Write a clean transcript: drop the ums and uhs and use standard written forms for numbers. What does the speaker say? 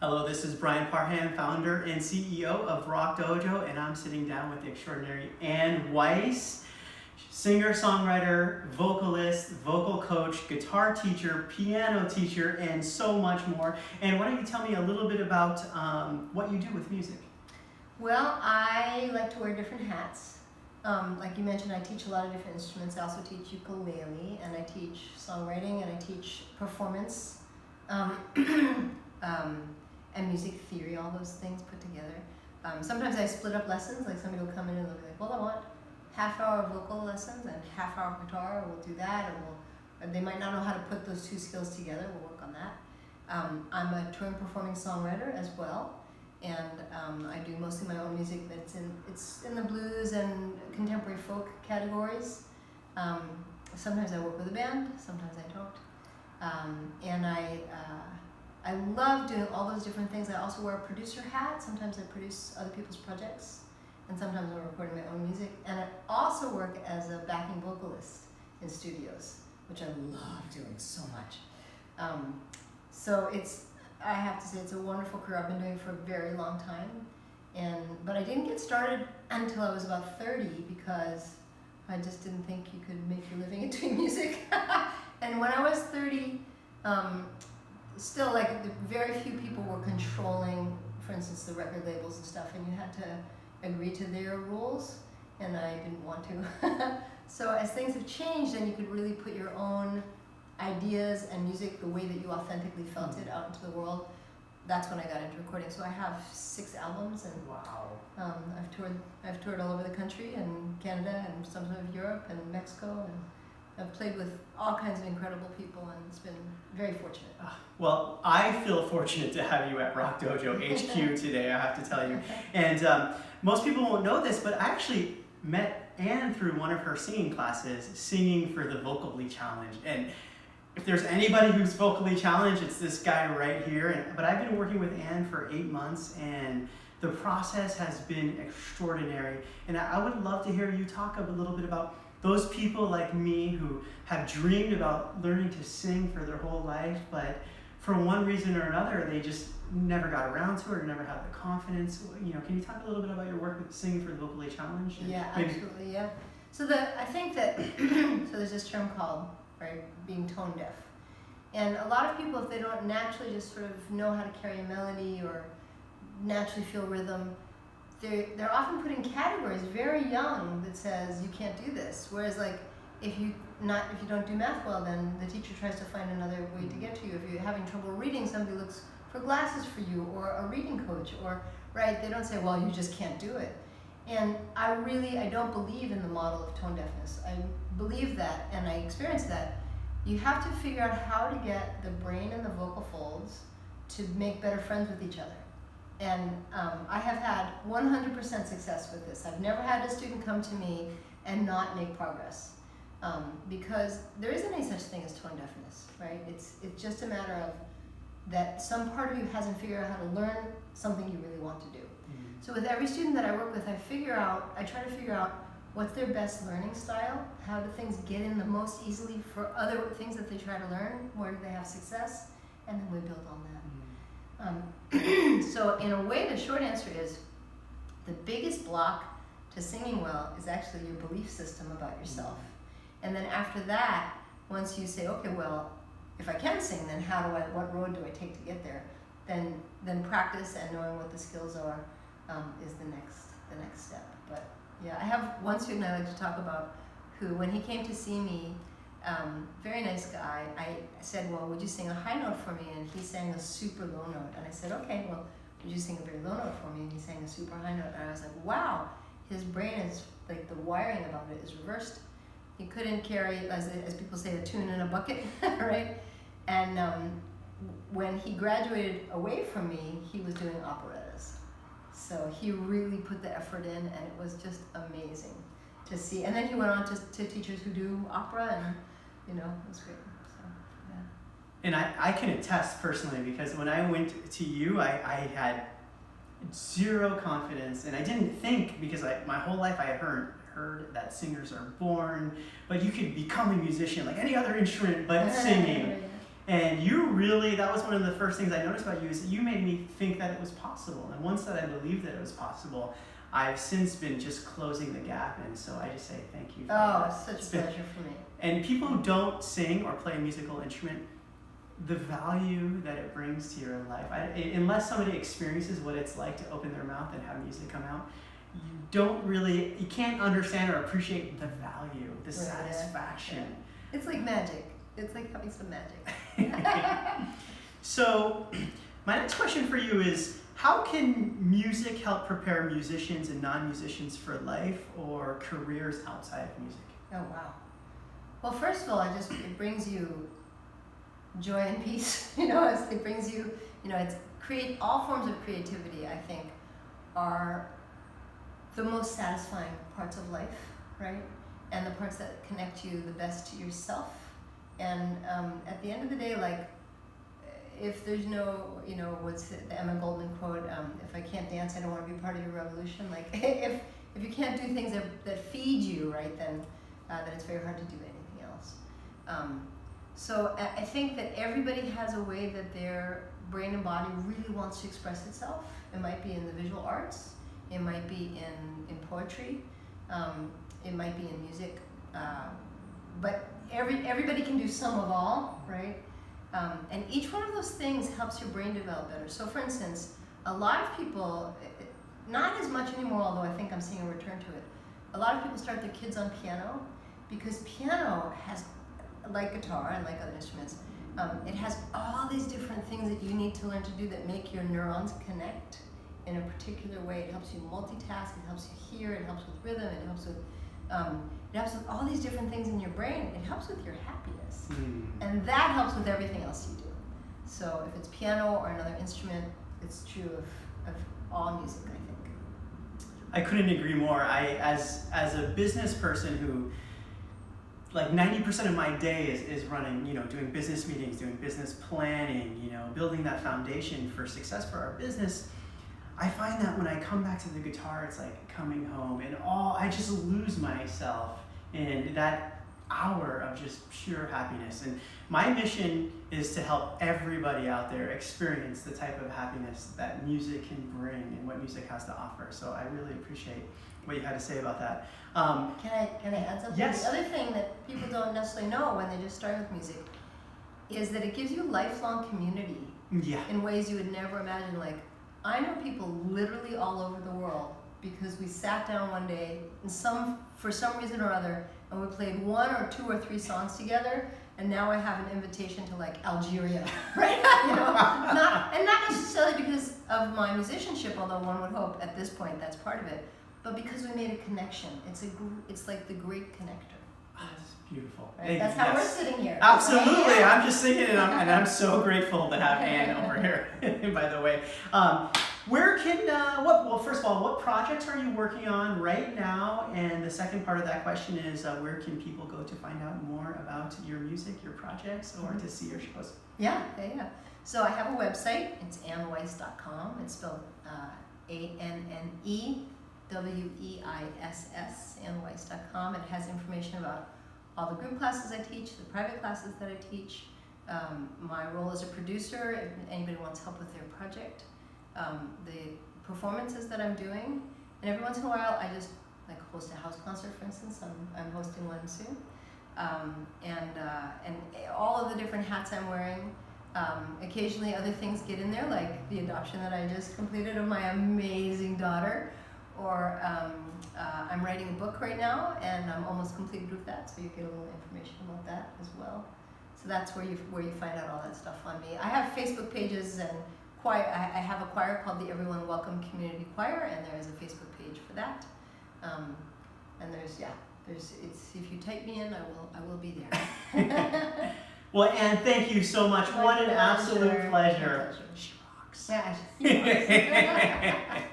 Hello, this is Brian Parham, founder and CEO of Rock Dojo, and I'm sitting down with the extraordinary Ani Weiss, singer-songwriter, vocalist, vocal coach, guitar teacher, piano teacher, and so much more. And why don't you tell me a little bit about what you do with music? Well, I like to wear different hats. Like you mentioned, I teach a lot of different instruments. I also teach ukulele, and I teach songwriting, and I teach performance. And music theory, all those things put together. Sometimes I split up lessons, like somebody will come in and they'll be like, well, I want half-hour vocal lessons and half-hour guitar, we'll do that, and they might not know how to put those two skills together, we'll work on that. I'm a touring performing songwriter as well, and I do mostly my own music it's in the blues and contemporary folk categories. Sometimes I work with a band, sometimes I don't. And I love doing all those different things. I also wear a producer hat. Sometimes I produce other people's projects, and sometimes I'm recording my own music. And I also work as a backing vocalist in studios, which I love doing so much. So I have to say, it's a wonderful career. I've been doing it for a very long time. But I didn't get started until I was about 30 because I just didn't think you could make your living doing music. And when I was 30, still, like, very few people were controlling, for instance, the record labels and stuff, and you had to agree to their rules, and I didn't want to. So as things have changed and you could really put your own ideas and music the way that you authentically felt it out into the world, that's when I got into recording. So I have 6 albums, and Wow. I've toured all over the country, and Canada, and some of Europe, and Mexico, and I've played with all kinds of incredible people, and it's been very fortunate. Well, I feel fortunate to have you at Rock Dojo HQ today, I have to tell you. And most people won't know this, but I actually met Anne through one of her singing classes, singing for the Vocally Challenge. And if there's anybody who's vocally challenged, it's this guy right here. But I've been working with Anne for 8 months, and the process has been extraordinary. And I would love to hear you talk a little bit about those people like me who have dreamed about learning to sing for their whole life, but for one reason or another, they just never got around to it or never had the confidence. You know, can you talk a little bit about your work with singing for the Vocally Challenge? Yeah, absolutely, yeah. So I think that, so there's this term called, right, being tone deaf. And a lot of people, if they don't naturally just sort of know how to carry a melody or naturally feel rhythm, they're often put in categories very young that says you can't do this. Whereas, like, if you don't do math well, then the teacher tries to find another way to get to you. If you're having trouble reading, somebody looks for glasses for you, or a reading coach, or, right, they don't say, well, you just can't do it. And I don't believe in the model of tone deafness. I believe that, and I experienced that. You have to figure out how to get the brain and the vocal folds to make better friends with each other. And I have had 100% success with this. I've never had a student come to me and not make progress, because there isn't any such thing as tone deafness, right? It's just a matter of that some part of you hasn't figured out how to learn something you really want to do. Mm-hmm. So with every student that I work with, I try to figure out what's their best learning style, how do things get in the most easily for other things that they try to learn, where do they have success, and then we build on that. So in a way, the short answer is the biggest block to singing well is actually your belief system about yourself. And then after that, once you say, okay, well, if I can sing, then what road do I take to get there? Then practice and knowing what the skills are is the next step. But yeah, I have one student I like to talk about who, when he came to see me, very nice guy, I said, well, would you sing a high note for me? And he sang a super low note. And I said, okay, well, would you sing a very low note for me? And he sang a super high note. And I was like, wow, his brain is, like, the wiring about it is reversed. He couldn't carry, as people say, a tune in a bucket, right? And when he graduated away from me, he was doing operettas. So he really put the effort in, and it was just amazing to see. And then he went on to teachers who do opera, and, you know, it was great. So, yeah. And I can attest personally, because when I went to you, I had zero confidence, and I didn't think, because my whole life I had heard that singers are born, but you could become a musician like any other instrument but singing. And that was one of the first things I noticed about you, is that you made me think that it was possible. And once that I believed that it was possible, I've since been just closing the gap. And so I just say thank you for that. It's such a pleasure for me. And people who don't sing or play a musical instrument, the value that it brings to your life, unless somebody experiences what it's like to open their mouth and have music come out, you can't understand or appreciate the value, the satisfaction. It's like magic. It's like having some magic. So, my next question for you is, how can music help prepare musicians and non-musicians for life or careers outside of music? Oh, wow. Well, first of all, it brings you joy and peace. It brings you, all forms of creativity, I think, are the most satisfying parts of life, right? And the parts that connect you the best to yourself. And at the end of the day, like, if there's no, what's the Emma Goldman quote, if I can't dance, I don't want to be part of your revolution. Like, if you can't do things that feed you, right, then it's very hard to do anything else. So I think that everybody has a way that their brain and body really wants to express itself. It might be in the visual arts, it might be in poetry, it might be in music, but everybody can do some of all, right? And each one of those things helps your brain develop better. So for instance, a lot of people, not as much anymore, although I think I'm seeing a return to it, a lot of people start their kids on piano because piano has, like guitar and like other instruments, it has all these different things that you need to learn to do that make your neurons connect in a particular way. It helps you multitask, it helps you hear, it helps with rhythm, it helps with all these different things in your brain. It helps with your happiness. And that helps with everything else you do. So if it's piano or another instrument, it's true of all music, I think. I couldn't agree more. As a business person who, like 90% of my day is running, doing business meetings, doing business planning, building that foundation for success for our business, I find that when I come back to the guitar, it's like coming home, and I just lose myself in that hour of just pure happiness. And my mission is to help everybody out there experience the type of happiness that music can bring and what music has to offer. So I really appreciate what you had to say about that. Can I add something? Yes. The other thing that people don't necessarily know when they just start with music is that it gives you lifelong community in ways you would never imagine. Like, I know people literally all over the world because we sat down one day and for some reason or other, and we played 1 or 2 or 3 songs together, and now I have an invitation to like Algeria, right? Not necessarily because of my musicianship, although one would hope at this point that's part of it, but because we made a connection. It's like the great connector. That's beautiful. Right? That's how we're sitting here. Absolutely. Yeah. I'm just thinking, and I'm so grateful to have Anne over here, by the way. Where can, first of all, what projects are you working on right now? And the second part of that question is, where can people go to find out more about your music, your projects, or to see your shows? Yeah. So I have a website. It's anneweiss.com. It's spelled ANNEWEISS, anneweiss.com. It has information about all the group classes I teach, the private classes that I teach, my role as a producer, if anybody wants help with their project, the performances that I'm doing, and every once in a while I just like host a house concert, for instance. I'm hosting one soon, and all of the different hats I'm wearing. Occasionally other things get in there, like the adoption that I just completed of my amazing daughter, or I'm writing a book right now, and I'm almost completed with that, so you get a little information about that as well. So that's where you find out all that stuff on me. I have Facebook pages and choir. I have a choir called the Everyone Welcome Community Choir, and there is a Facebook page for that. And if you type me in, I will be there. Well, Anne, thank you so much. What an absolute pleasure. She rocks. Yeah, she rocks.